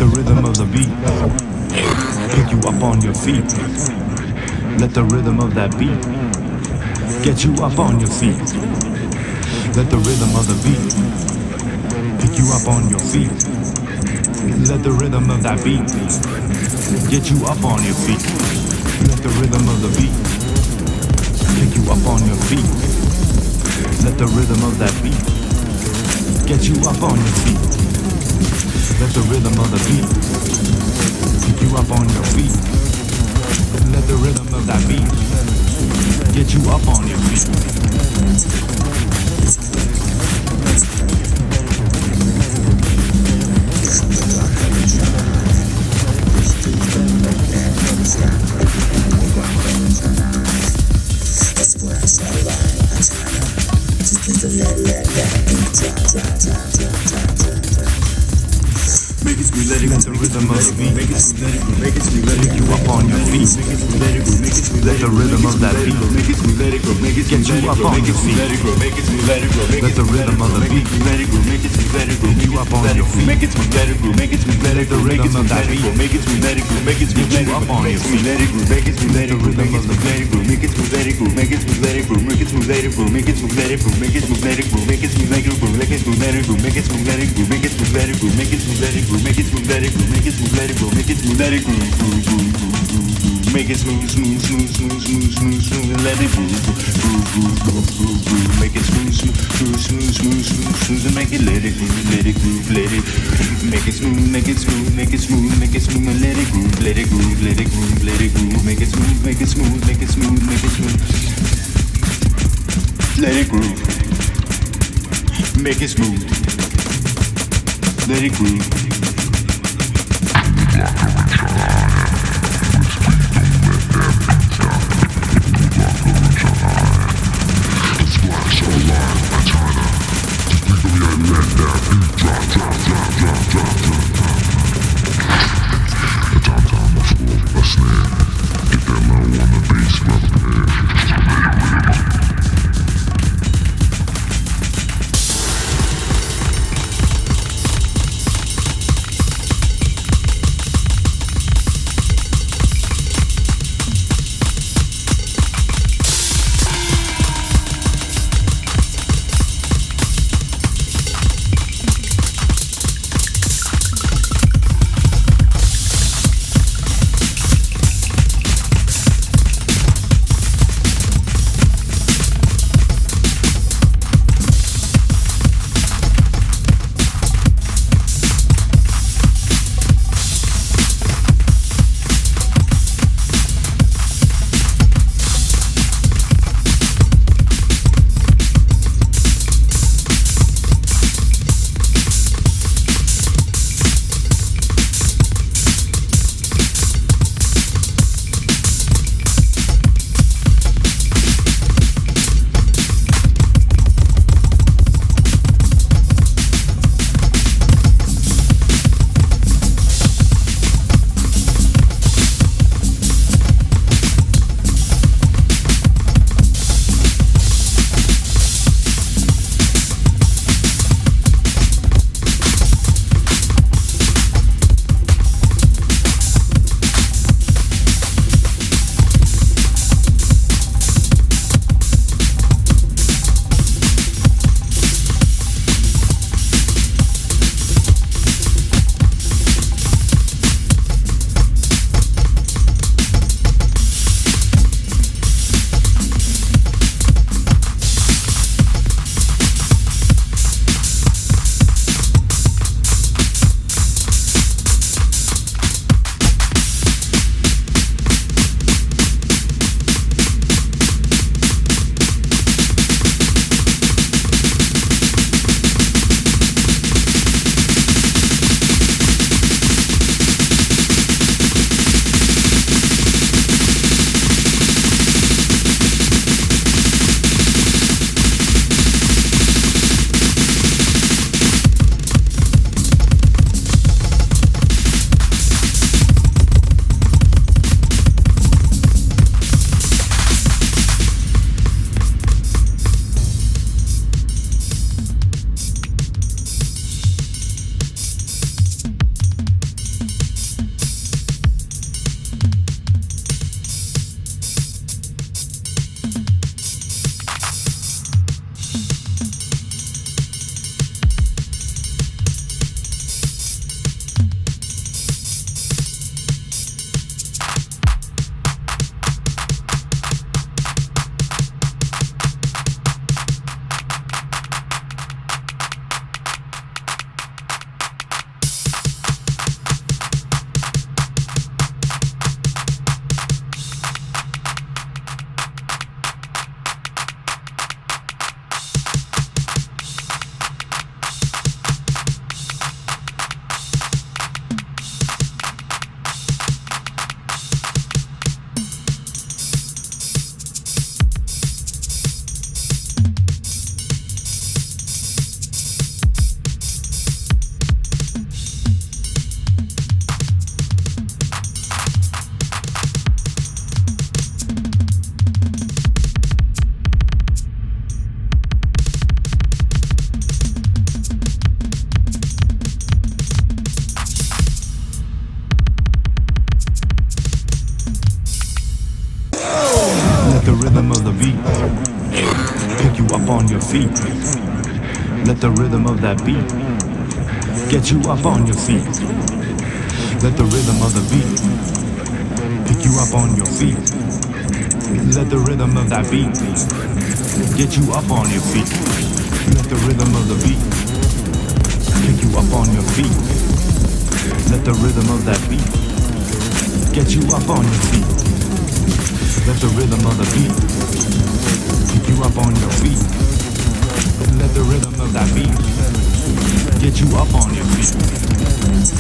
the rhythm of the beat pick you up on your feet. Let the rhythm of that beat get you up on your feet. Let the rhythm of the beat pick you up on your feet. Let the rhythm of that beat get you up on your feet. Let the rhythm of the beat pick you up on your feet. Let the rhythm of that beat get you up on your feet. Let the rhythm of the beat pick you up on your feet. Let the rhythm of that beat get you up on your feet. Make it smooth, let it let the rhythm of the beat. Make it smooth, let it pick you up on your feet. Let the rhythm of that beat get you up on your feet. Let the rhythm of the beat pick you up on your feet. Let the rhythm of that beat get you up on your feet. Let the rhythm of the beat make it smooth, let it groove, make it smooth, let it groove, make it smooth, let it groove, make it smooth, let it groove, make it smooth, let it groove, make it smooth, let it groove, make it smooth, let it groove, make it smooth, let it groove, make it smooth, let it groove, make it smooth, let it groove, make it smooth, let it groove, make it smooth, let it groove, make it smooth, let it groove, make it smooth, smooth, smooth, smooth, smooth, smooth, smooth, and let it groove, make it smooth, smooth, smooth, smooth, smooth, smooth, and make it let it groove, let it groove, let it make it smooth, make it smooth, make it smooth, make it smooth, and let it groove, let it groove, let it groove, let it groove, make it smooth, make it smooth, make it smooth, make it smooth, let it groove, make it smooth, let it groove. feet. Let the rhythm of that beat get you up on your feet. Let the rhythm of the beat pick you up on your feet. Let the rhythm of that beat get you up on your feet. Let the rhythm of the beat pick you up on your feet. Let the rhythm of that beat get you up on your feet. Let the rhythm of the beat pick you up on your feet. Let the rhythm of that beat get you up on your feet.